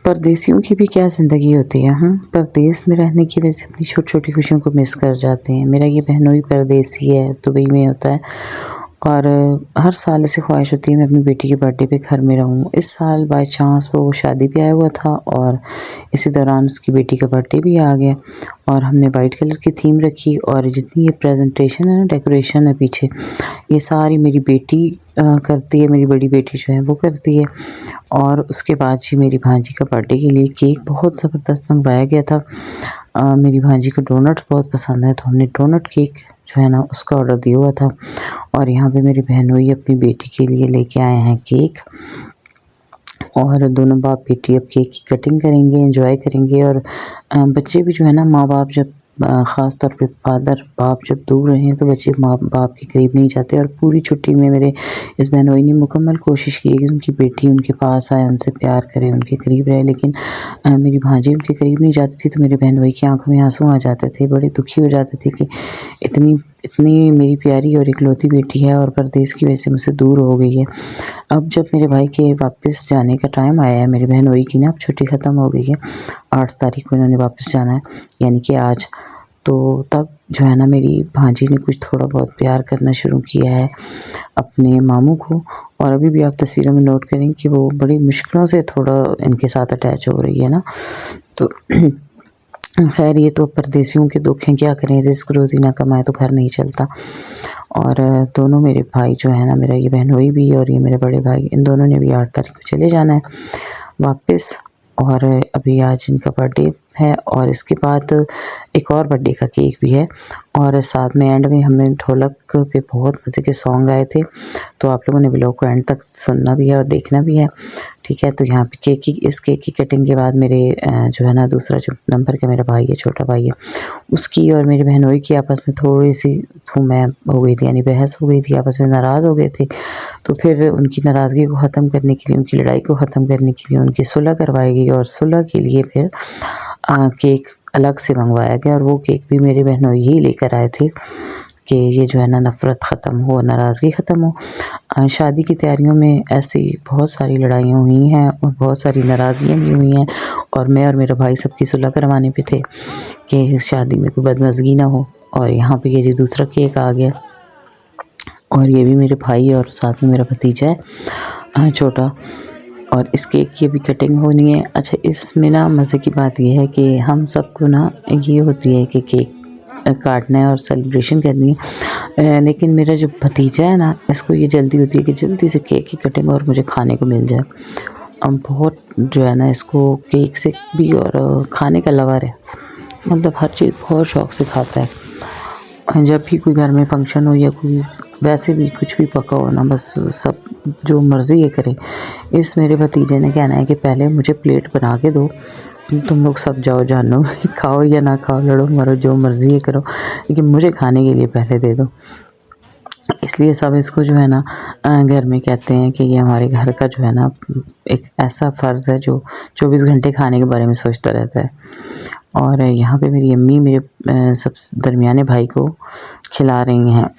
परदेसियों की भी क्या ज़िंदगी होती है। परदेस में रहने की वजह से अपनी छोटी-छोटी खुशियों को मिस कर जाते हैं। मेरा ये बहनोई परदेसी है, दुबई में होता है और हर साल ऐसी ख्वाहिश होती है मैं अपनी बेटी के बर्थडे पे घर में रहूँ। इस साल बाय चांस वो शादी पे आया हुआ था और इसी दौरान उसकी बेटी का बर्थडे भी आ गया और हमने वाइट कलर की थीम रखी और जितनी ये प्रेजेंटेशन है ना, डेकोरेशन है पीछे, ये सारी मेरी बेटी करती है। मेरी बड़ी बेटी जो है वो करती है। और उसके बाद जी मेरी भांजी का बर्थडे के लिए केक बहुत ज़बरदस्त मंगवाया गया था। मेरी भांजी को डोनट्स बहुत पसंद है तो हमने डोनट केक जो है ना उसका ऑर्डर दिया हुआ था। और यहाँ पे मेरी बहनोई अपनी बेटी के लिए लेके आए हैं केक और दोनों बाप बेटी अब केक की कटिंग करेंगे, एंजॉय करेंगे। और बच्चे भी जो है ना, माँ बाप जब ख़ास तौर पे फादर बाप जब दूर रहे हैं तो बच्चे माँ बाप के करीब नहीं जाते। और पूरी छुट्टी में मेरे इस बहनोई ने मुकम्मल कोशिश की कि उनकी बेटी उनके पास आए, उनसे प्यार करे, उनके करीब रहे। लेकिन मेरी भांजी उनके करीब नहीं जाती थी तो मेरी बहनोई की आंखों में आंसू आ जाते थे, बड़े दुखी हो जाते थे कि इतनी इतनी मेरी प्यारी और इकलौती बेटी है और परदेस की वजह से मुझसे दूर हो गई है। अब जब मेरे भाई के वापस जाने का टाइम आया है, मेरी बहनोई की ना अब छुट्टी ख़त्म हो गई है, 8 तारीख को इन्होंने वापस जाना है, यानी कि आज। तो तब जो है ना मेरी भांजी ने कुछ थोड़ा बहुत प्यार करना शुरू किया है अपने मामू को। और अभी भी आप तस्वीरों में नोट करें कि वो बड़ी मुश्किलों से थोड़ा इनके साथ अटैच हो रही है ना। तो खैर ये तो परदेसियों के दुख हैं, क्या करें, रिस्क रोज़ी ना कमाए तो घर नहीं चलता। और दोनों मेरे भाई जो है ना, मेरा ये बहनोई भी और ये मेरे बड़े भाई, इन दोनों ने भी 8 तारीख को चले जाना है वापस। और अभी आज इनका बर्थडे है और इसके बाद एक और बर्थडे का केक भी है। और साथ में एंड में हमने ढोलक पे बहुत मज़े के सॉन्ग गाए थे, तो आप लोगों ने व्लॉग को एंड तक सुनना भी है और देखना भी है, ठीक है। तो यहाँ पे इस केक की कटिंग के बाद मेरे जो है ना दूसरा जो नंबर का मेरा भाई है, छोटा भाई है, उसकी और मेरी बहनोई की आपस में थोड़ी सी मैं हो गई थी, यानी बहस हो गई थी, आपस में नाराज़ हो गए थे। तो फिर उनकी नाराज़गी को ख़त्म करने के लिए, उनकी लड़ाई को ख़त्म करने के लिए उनकी सुलह करवाई गई और सुलह के लिए फिर केक अलग से मंगवाया गया। और वो केक भी मेरे बहनोई ही लेकर आए थे कि ये जो है ना नफ़रत ख़त्म हो, नाराज़गी ख़त्म हो। शादी की तैयारियों में ऐसी बहुत सारी लड़ाइयाँ हुई हैं और बहुत सारी नाराज़गियाँ भी हुई हैं और मैं और मेरा भाई सबकी सुलह करवाने पे थे कि शादी में कोई बदमज़गी ना हो। और यहाँ पे ये जो दूसरा केक आ गया और ये भी मेरे भाई और साथ में मेरा भतीजा है छोटा, और इस केक की अभी कटिंग होनी है। अच्छा, इसमें ना मज़े की बात यह है कि हम सबको ना ये होती है कि केक काटना है और सेलिब्रेशन करनी है, लेकिन मेरा जो भतीजा है ना, इसको ये जल्दी होती है कि जल्दी से केक की कटिंग और मुझे खाने को मिल जाए। हम बहुत जो है ना इसको केक से भी और खाने का लवर है, मतलब हर चीज़ बहुत शौक़ से खाता है। जब भी कोई घर में फंक्शन हो या कोई वैसे भी कुछ भी पका हो ना, बस सब जो मर्ज़ी ये करे। इस मेरे भतीजे ने कहना है कि पहले मुझे प्लेट बना के दो, तुम लोग सब जाओ जानो, खाओ या ना खाओ, लड़ो मरो जो मर्ज़ी ये करो, लेकिन मुझे खाने के लिए पहले दे दो। इसलिए सब इसको जो है ना घर में कहते हैं कि ये हमारे घर का जो है ना एक ऐसा फ़र्ज़ है जो 24 घंटे खाने के बारे में सोचता रहता है। और यहाँ पे मेरी अम्मी मेरे सब दरमियाने भाई को खिला रही हैं।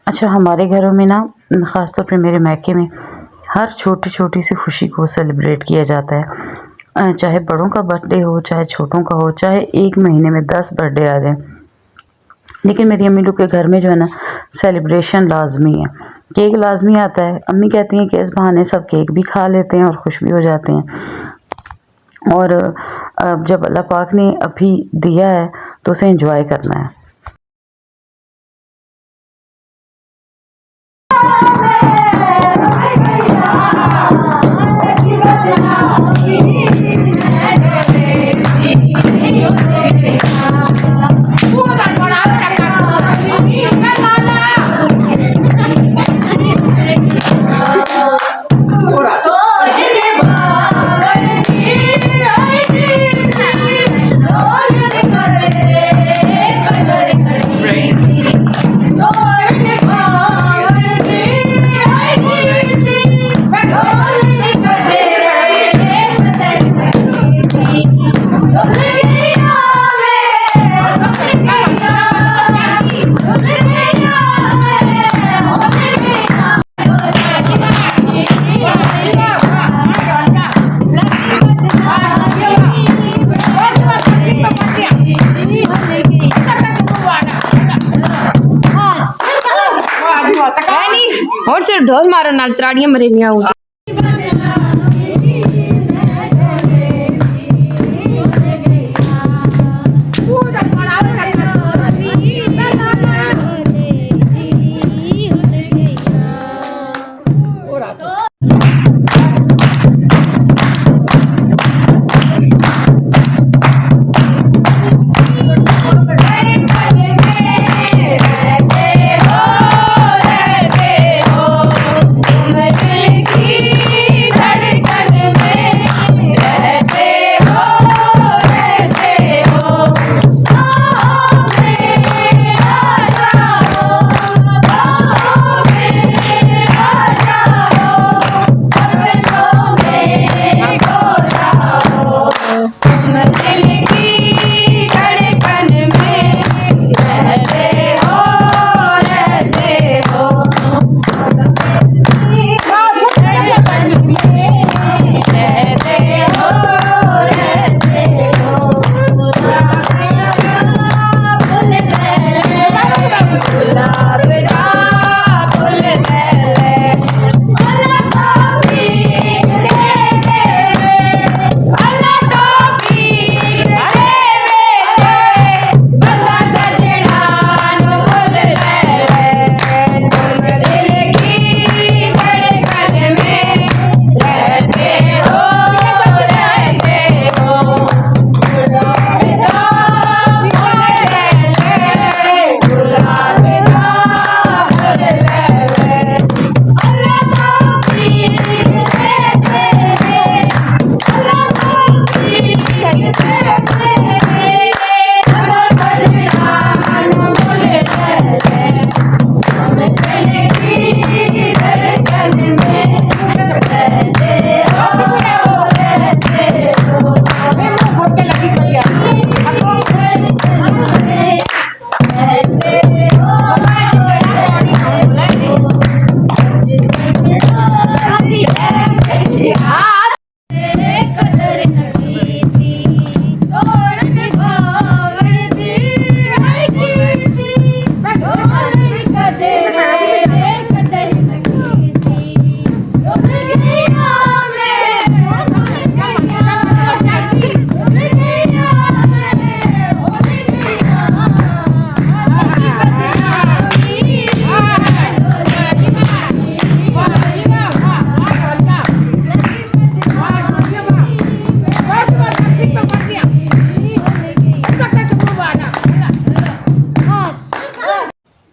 अच्छा, हमारे घरों में ना ख़ास तौर पे मेरे मायके में हर छोटी छोटी सी खुशी को सेलिब्रेट किया जाता है। चाहे बड़ों का बर्थडे हो, चाहे छोटों का हो, चाहे एक महीने में 10 बर्थडे आ जाए, लेकिन मेरी अम्मी लोग के घर में जो है ना सेलिब्रेशन लाजमी है, केक लाजमी आता है। अम्मी कहती हैं कि इस बहाने सब केक भी खा लेते हैं और खुश भी हो जाते हैं। और अब जब अल्लाह पाक ने अभी दिया है तो उसे एंजॉय करना है। और सिर्फ ढोल मारो नाल त्राड़ियां मरेनियां हो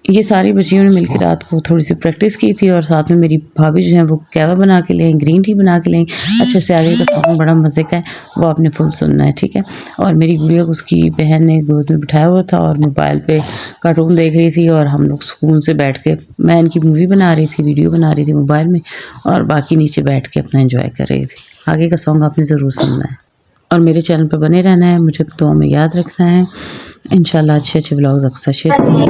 ये सारी बच्चियों ने मिलकर रात को थोड़ी सी प्रैक्टिस की थी और साथ में मेरी भाभी जो है वो कहवा बना के लें, ग्रीन टी बना के लें। अच्छे से आगे का सॉन्ग बड़ा मज़े का है, वो आपने फुल सुनना है, ठीक है। और मेरी गुड़िया को उसकी बहन ने गोद में बिठाया हुआ था और मोबाइल पे कार्टून देख रही थी और हम लोग सुकून से बैठ के, मैं इनकी मूवी बना रही थी, वीडियो बना रही थी मोबाइल में, और बाकी नीचे बैठ के अपना एंजॉय कर रही थी। आगे का सॉन्ग आपने ज़रूर सुनना है और मेरे चैनल पर बने रहना है, मुझे दुआ में याद रखना है। इंशाल्लाह अच्छे अच्छे व्लॉग्स आपके साथ शेयर करूँगी।